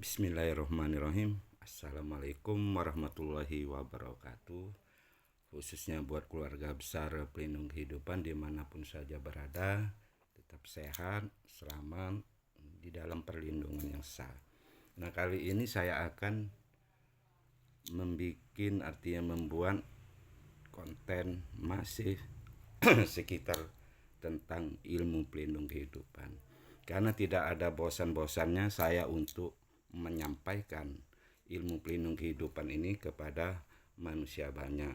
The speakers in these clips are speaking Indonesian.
Bismillahirrahmanirrahim. Assalamualaikum warahmatullahi wabarakatuh. Khususnya buat keluarga besar pelindung kehidupan dimanapun saja berada, tetap sehat, selamat di dalam perlindungan yang sah. Nah, kali ini saya akan membuat konten masih sekitar tentang ilmu pelindung kehidupan. Karena tidak ada bosan-bosannya saya untuk menyampaikan ilmu pelindung kehidupan ini kepada manusia banyak.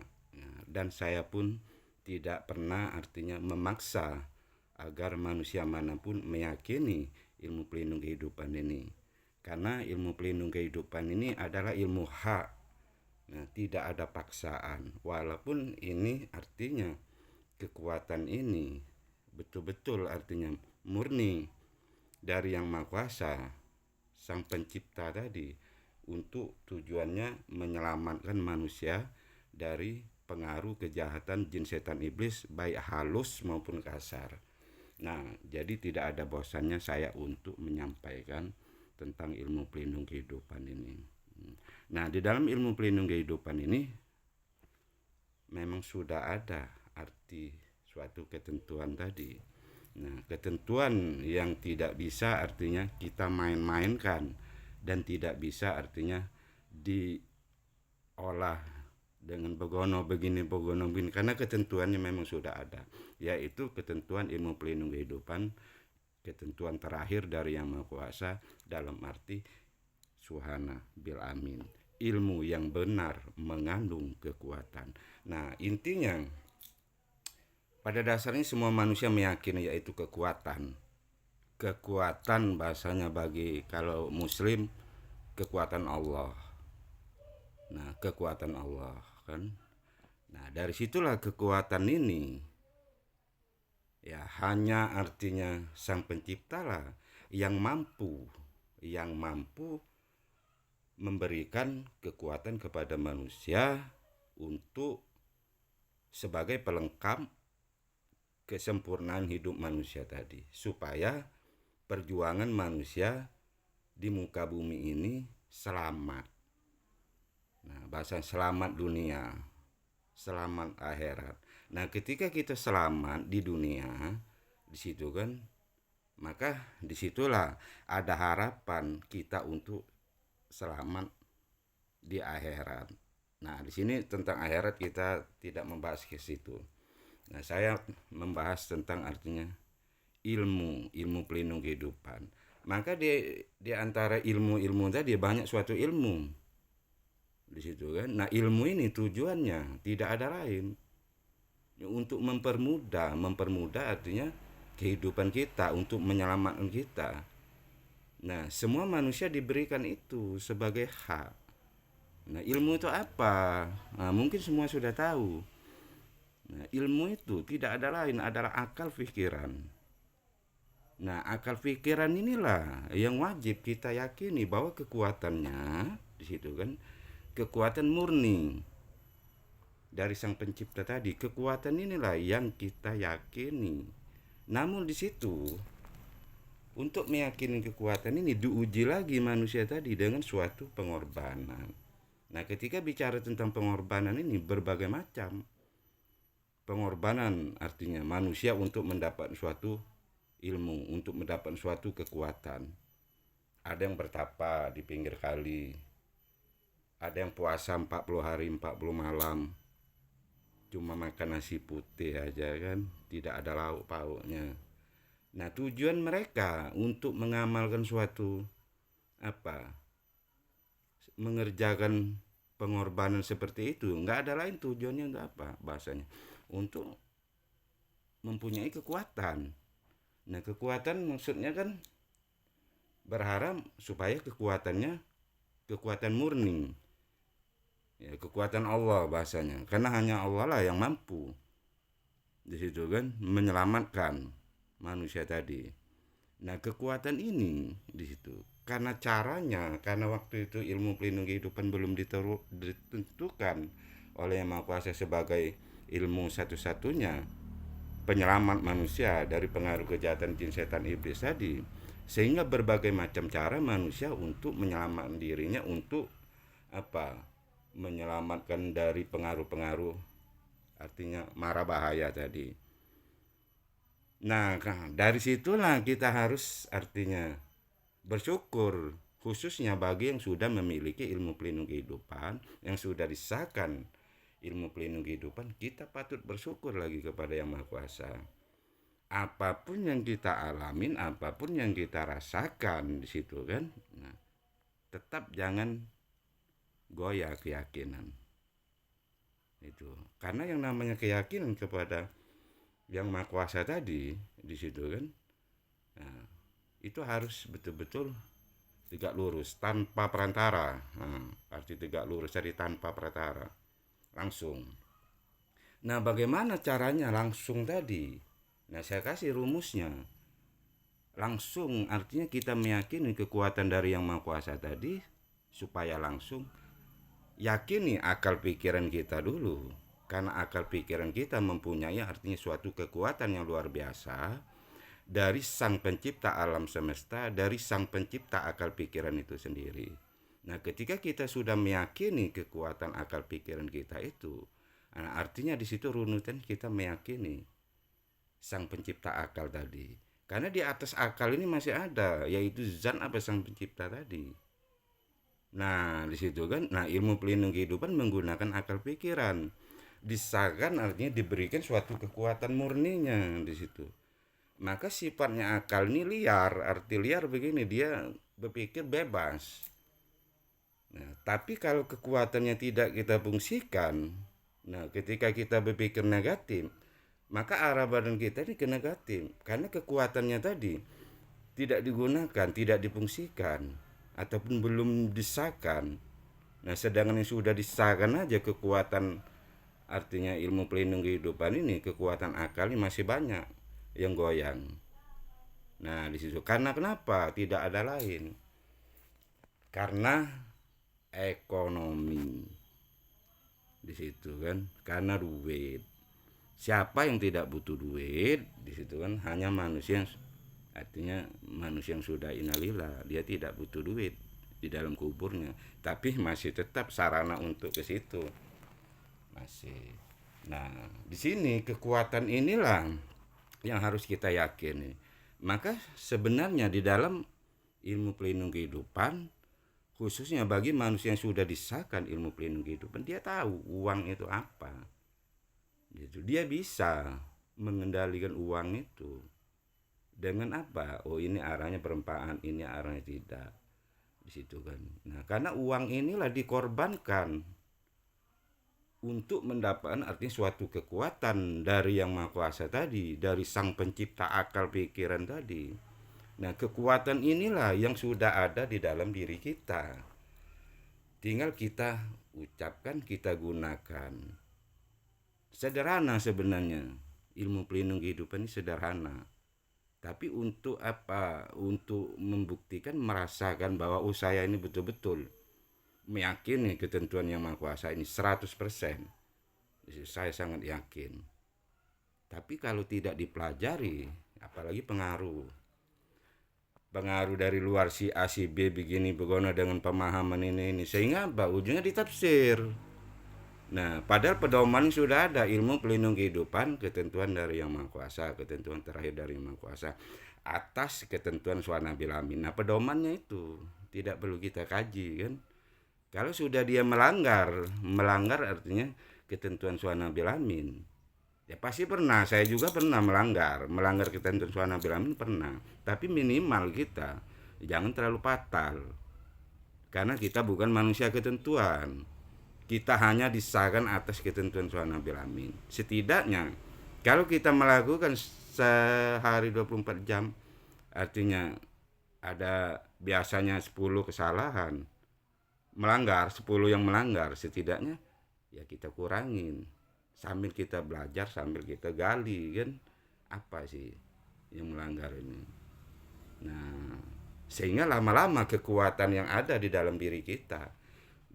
Dan saya pun tidak pernah artinya memaksa agar manusia manapun meyakini ilmu pelindung kehidupan ini. Karena ilmu pelindung kehidupan ini adalah ilmu hak. Nah, tidak ada paksaan. Walaupun ini artinya kekuatan ini betul-betul artinya murni dari Yang Maha Kuasa, Sang Pencipta tadi, untuk tujuannya menyelamatkan manusia dari pengaruh kejahatan jin setan iblis baik halus maupun kasar. Nah, jadi tidak ada bosannya saya untuk menyampaikan tentang ilmu pelindung kehidupan ini. Nah, di dalam ilmu pelindung kehidupan ini memang sudah ada arti suatu ketentuan tadi. Nah, ketentuan yang tidak bisa artinya kita main-mainkan dan tidak bisa artinya diolah dengan begono begini karena ketentuannya memang sudah ada, yaitu ketentuan ilmu pelindung kehidupan, ketentuan terakhir dari Yang Maha Kuasa dalam arti suhana bil amin, ilmu yang benar mengandung kekuatan. Nah, intinya pada dasarnya semua manusia meyakini yaitu kekuatan. Kekuatan bahasanya bagi kalau muslim kekuatan Allah. Nah, kekuatan Allah kan. Nah, dari situlah kekuatan ini ya hanya artinya Sang Pencipta lah yang mampu memberikan kekuatan kepada manusia untuk sebagai pelengkap kesempurnaan hidup manusia tadi, supaya perjuangan manusia di muka bumi ini selamat. Nah, bahasa selamat dunia, selamat akhirat. Nah, ketika kita selamat di dunia, di situ kan, maka disitulah ada harapan kita untuk selamat di akhirat. Nah, di sini tentang akhirat kita tidak membahas ke situ. Nah, saya membahas tentang artinya ilmu pelindung kehidupan. Maka di antara ilmu-ilmu tadi banyak suatu ilmu di situ kan. Nah, ilmu ini tujuannya tidak ada lain untuk mempermudah artinya kehidupan kita, untuk menyelamatkan kita. Nah, semua manusia diberikan itu sebagai hak. Nah, ilmu itu apa? Nah, mungkin semua sudah tahu. Nah, ilmu itu tidak ada lain adalah akal pikiran. Nah, akal pikiran inilah yang wajib kita yakini bahwa kekuatannya di situ kan, kekuatan murni dari Sang Pencipta tadi. Kekuatan inilah yang kita yakini. Namun di situ untuk meyakini kekuatan ini diuji lagi manusia tadi dengan suatu pengorbanan. Nah, ketika bicara tentang pengorbanan ini berbagai macam pengorbanan artinya manusia untuk mendapat suatu ilmu, untuk mendapat suatu kekuatan. Ada yang bertapa di pinggir kali, ada yang puasa 40 hari 40 malam cuma makan nasi putih aja kan, tidak ada lauk pauknya. Nah, tujuan mereka untuk mengamalkan suatu mengerjakan pengorbanan seperti itu nggak ada lain tujuannya untuk apa bahasanya, untuk mempunyai kekuatan. Nah, kekuatan maksudnya kan berharap supaya kekuatan murni, ya, kekuatan Allah bahasanya, karena hanya Allah lah yang mampu di situ kan menyelamatkan manusia tadi. Nah, kekuatan ini di situ karena waktu itu ilmu pelindung kehidupan belum ditentukan oleh Yang Maha Kuasa sebagai ilmu satu-satunya penyelamat manusia dari pengaruh kejahatan jin setan iblis tadi. Sehingga berbagai macam cara manusia untuk menyelamatkan dirinya, untuk apa? Menyelamatkan dari pengaruh-pengaruh, artinya mara bahaya tadi. Nah, dari situlah kita harus artinya bersyukur, khususnya bagi yang sudah memiliki ilmu pelindung kehidupan, yang sudah disahkan ilmu pelindung kehidupan, kita patut bersyukur lagi kepada Yang Maha Kuasa. Apapun yang kita alamin, apapun yang kita rasakan di situ kan, nah, tetap jangan goyah keyakinan itu. Karena yang namanya keyakinan kepada Yang Maha Kuasa tadi di situ kan, nah, itu harus betul-betul tegak lurus tanpa perantara. Nah, arti tegak lurus dari tanpa perantara, langsung. Nah, bagaimana caranya langsung tadi? Nah, saya kasih rumusnya. Langsung artinya kita meyakini kekuatan dari Yang Maha Kuasa tadi, supaya langsung yakini akal pikiran kita dulu. Karena akal pikiran kita mempunyai artinya suatu kekuatan yang luar biasa dari Sang Pencipta alam semesta, dari Sang Pencipta akal pikiran itu sendiri. Nah, ketika kita sudah meyakini kekuatan akal pikiran kita itu, nah, artinya di situ runutan kita meyakini Sang Pencipta akal tadi. Karena di atas akal ini masih ada, yaitu zat apa Sang Pencipta tadi. Nah, di situ kan, nah, ilmu pelindung kehidupan menggunakan akal pikiran. Disahkan artinya diberikan suatu kekuatan murninya di situ. Maka sifatnya akal ini liar, arti liar begini, dia berpikir bebas. Nah, tapi kalau kekuatannya tidak kita fungsikan, nah, ketika kita berpikir negatif, maka arah badan kita ini ke negatif. Karena kekuatannya tadi tidak digunakan, tidak difungsikan, ataupun belum disahkan. Nah, sedangkan yang sudah disahkan aja kekuatan, artinya ilmu pelindung kehidupan ini, kekuatan akal ini masih banyak yang goyang. Nah, di situ karena kenapa? Tidak ada lain. Karena ekonomi. Di situ kan, karena duit. Siapa yang tidak butuh duit? Di situ kan hanya manusia yang, artinya manusia yang sudah innalillah, dia tidak butuh duit di dalam kuburnya, tapi masih tetap sarana untuk ke situ. Masih. Nah, di sini kekuatan inilah yang harus kita yakini. Maka sebenarnya di dalam ilmu pelindung kehidupan, khususnya bagi manusia yang sudah disahkan ilmu pelindung kehidupan, dia tahu uang itu apa. Gitu. Dia bisa mengendalikan uang itu dengan apa? Oh, ini arahnya perempaan, ini arahnya tidak. Di situ kan. Nah, karena uang inilah dikorbankan untuk mendapatkan artinya suatu kekuatan dari Yang Maha Kuasa tadi, dari Sang Pencipta akal pikiran tadi. Nah, kekuatan inilah yang sudah ada di dalam diri kita. Tinggal kita ucapkan, kita gunakan. Sederhana sebenarnya. Ilmu pelindung kehidupan ini sederhana. Tapi untuk apa? Untuk membuktikan, merasakan bahwa saya ini betul-betul meyakini ketentuan Yang Maha Kuasa ini 100%. Saya sangat yakin. Tapi kalau tidak dipelajari, apalagi pengaruh dari luar, si A si B begini begono dengan pemahaman ini sehingga apa? Ujungnya ditafsir. Nah, padahal pedoman sudah ada, ilmu pelindung kehidupan, ketentuan dari Yang Maha Kuasa, ketentuan terakhir dari Yang Maha Kuasa atas ketentuan Subhanabil Amin. Nah, pedomannya itu tidak perlu kita kaji kan. Kalau sudah dia melanggar artinya ketentuan Subhanabil Amin. Ya pasti pernah, saya juga pernah melanggar ketentuan Subhanabil Amin pernah. Tapi minimal kita jangan terlalu fatal. Karena kita bukan manusia ketentuan. Kita hanya disahkan atas ketentuan Subhanabil Amin. Setidaknya kalau kita melakukan sehari 24 jam, artinya ada biasanya 10 kesalahan, melanggar 10 yang melanggar, setidaknya ya kita kurangin sambil kita belajar, sambil kita gali kan apa sih yang melanggar ini. Nah, sehingga lama-lama kekuatan yang ada di dalam diri kita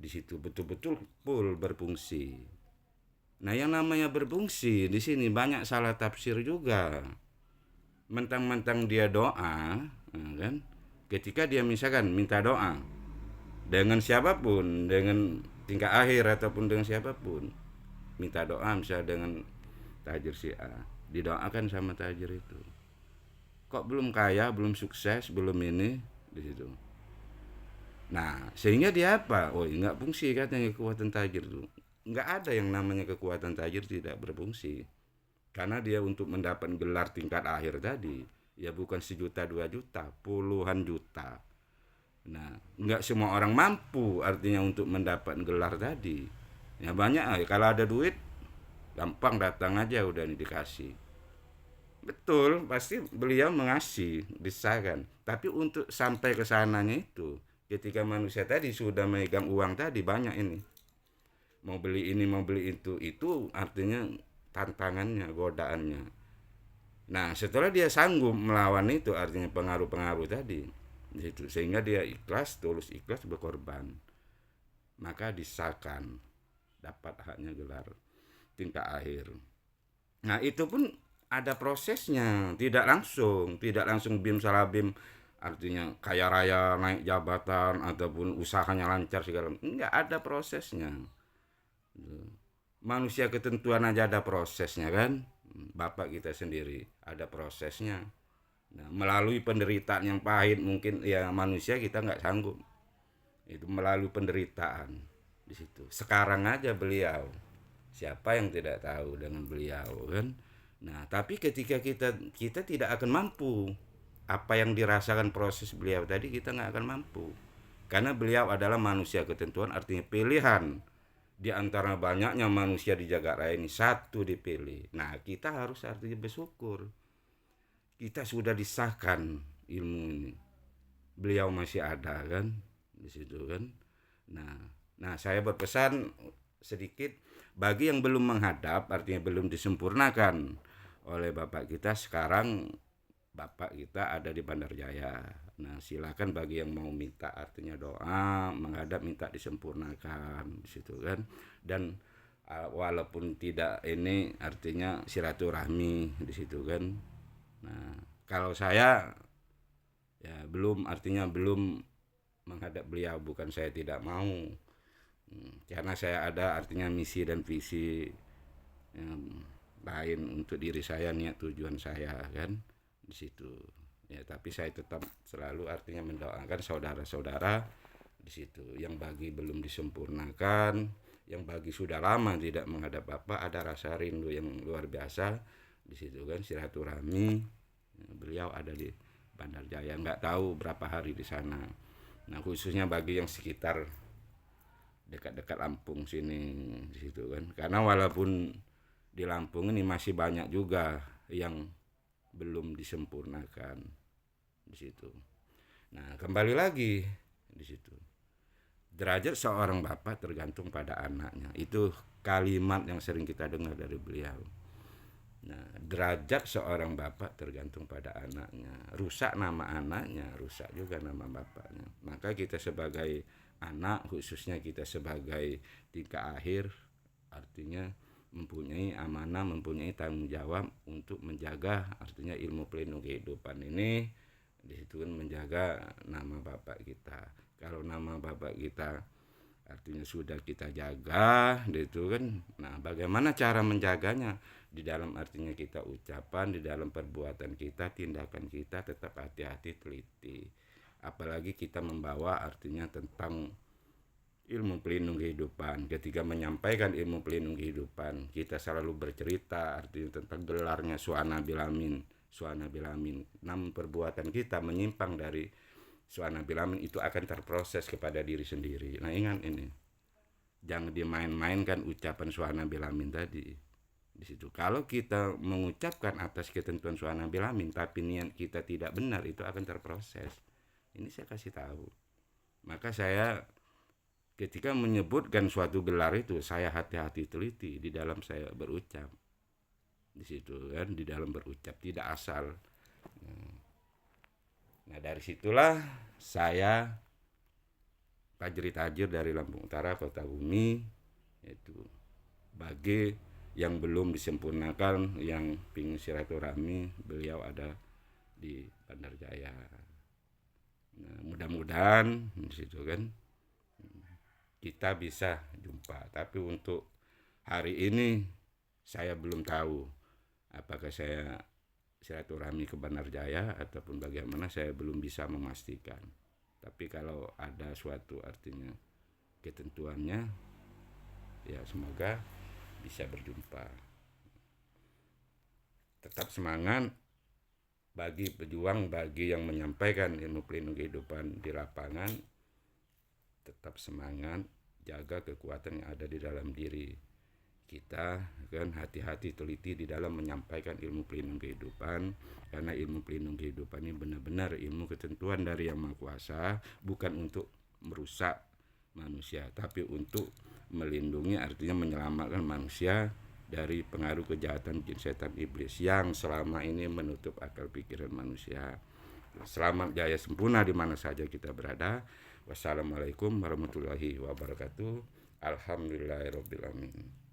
di situ betul-betul full berfungsi. Nah, yang namanya berfungsi di sini banyak salah tafsir juga. Mentang-mentang dia doa, kan? Ketika dia misalkan minta doa dengan siapapun, dengan tingkat akhir ataupun dengan siapapun, minta doa misalnya dengan tajir si A, didoakan sama tajir itu. Kok belum kaya, belum sukses, belum ini di situ. Nah, sehingga dia apa? Oh, nggak fungsi katanya kekuatan tajir itu. Nggak ada yang namanya kekuatan tajir tidak berfungsi. Karena dia untuk mendapat gelar tingkat akhir tadi, ya bukan 1 juta 2 juta, puluhan juta. Nah, nggak semua orang mampu artinya untuk mendapat gelar tadi. Ya banyak, kalau ada duit, gampang datang aja udah dikasih. Betul, pasti beliau mengasih, disahkan. Tapi untuk sampai ke sananya itu, ketika manusia tadi sudah megang uang tadi banyak ini, mau beli ini, mau beli itu artinya tantangannya, godaannya. Nah, setelah dia sanggup melawan itu, artinya pengaruh-pengaruh tadi, itu sehingga dia ikhlas, tulus ikhlas berkorban, maka disahkan dapat haknya gelar tingkat akhir. Nah, itu pun ada prosesnya, tidak langsung bim salah bim, artinya kaya raya naik jabatan ataupun usahanya lancar segala, enggak, ada prosesnya. Manusia ketentuan aja ada prosesnya kan. Bapak kita sendiri ada prosesnya. Nah, melalui penderitaan yang pahit mungkin ya manusia kita nggak sanggup. Itu melalui penderitaan di situ. Sekarang aja beliau, siapa yang tidak tahu dengan beliau kan. Nah, tapi ketika kita tidak akan mampu apa yang dirasakan proses beliau tadi, kita nggak akan mampu. Karena beliau adalah manusia ketentuan, artinya pilihan di antara banyaknya manusia di jagat raya ini, satu dipilih. Nah, kita harus artinya bersyukur. Kita sudah disahkan ilmu ini. Beliau masih ada kan di situ kan. Nah, saya berpesan sedikit bagi yang belum menghadap, artinya belum disempurnakan oleh Bapak kita sekarang. Bapak kita ada di Bandar Jaya. Nah, silakan bagi yang mau minta artinya doa, menghadap minta disempurnakan di situ kan. Dan walaupun tidak ini artinya silaturahmi di situ kan. Nah, kalau saya ya belum, artinya belum menghadap beliau, bukan saya tidak mau. Karena saya ada artinya misi dan visi yang lain untuk diri saya, niat tujuan saya kan di situ. Ya, tapi saya tetap selalu artinya mendoakan saudara-saudara di situ yang bagi belum disempurnakan, yang bagi sudah lama tidak menghadap Bapak, ada rasa rindu yang luar biasa di situ kan, silaturahmi. Beliau ada di Bandar Jaya, nggak tahu berapa hari di sana. Nah, khususnya bagi yang sekitar dekat-dekat Lampung sini di situ kan. Karena walaupun di Lampung ini masih banyak juga yang belum disempurnakan di situ. Nah, kembali lagi di situ. Derajat seorang bapak tergantung pada anaknya. Itu kalimat yang sering kita dengar dari beliau. Nah, derajat seorang bapak tergantung pada anaknya. Rusak nama anaknya, rusak juga nama bapaknya. Maka kita sebagai anak, khususnya kita sebagai tingkat akhir, artinya mempunyai amanah, mempunyai tanggung jawab untuk menjaga artinya ilmu pelindung kehidupan ini, di situ kan menjaga nama bapak kita. Kalau nama bapak kita artinya sudah kita jaga, itu kan. Nah, bagaimana cara menjaganya? Di dalam artinya kita ucapan, di dalam perbuatan kita, tindakan kita tetap hati-hati, teliti. Apalagi kita membawa artinya tentang ilmu pelindung kehidupan. Ketika menyampaikan ilmu pelindung kehidupan, kita selalu bercerita artinya tentang gelarnya Suana Bilamin. Suana Bilamin. Namun perbuatan kita menyimpang dari Suana Bilamin, itu akan terproses kepada diri sendiri. Nah, ingat ini. Jangan dimain-mainkan ucapan Suana Bilamin tadi. Di situ. Kalau kita mengucapkan atas ketentuan Suana Bilamin tapi niat kita tidak benar, itu akan terproses. Ini saya kasih tahu. Maka saya ketika menyebutkan suatu gelar itu, saya hati-hati teliti di dalam saya berucap. Di situ kan, di dalam berucap tidak asal. Nah, dari situlah saya Fajri Tajir dari Lampung Utara, Kota Bumi, itu bagi yang belum disempurnakan, yang pingin silaturahmi, beliau ada di Bandar Jaya. Nah, mudah-mudahan di situ kan kita bisa jumpa. Tapi untuk hari ini saya belum tahu apakah saya silaturahmi ke Banarjaya ataupun bagaimana, saya belum bisa memastikan. Tapi kalau ada suatu artinya ketentuannya, ya semoga bisa berjumpa. Tetap semangat bagi pejuang, bagi yang menyampaikan ilmu pelindung kehidupan di lapangan. Tetap semangat, jaga kekuatan yang ada di dalam diri kita, kan hati-hati, teliti di dalam menyampaikan ilmu pelindung kehidupan, karena ilmu pelindung kehidupan ini benar-benar ilmu ketentuan dari Yang Maha Kuasa, bukan untuk merusak manusia, tapi untuk melindungi, artinya menyelamatkan manusia dari pengaruh kejahatan jin setan iblis yang selama ini menutup akal pikiran manusia. Selamat jaya sempurna di mana saja kita berada. Wassalamualaikum warahmatullahi wabarakatuh. Alhamdulillahirabbil alamin.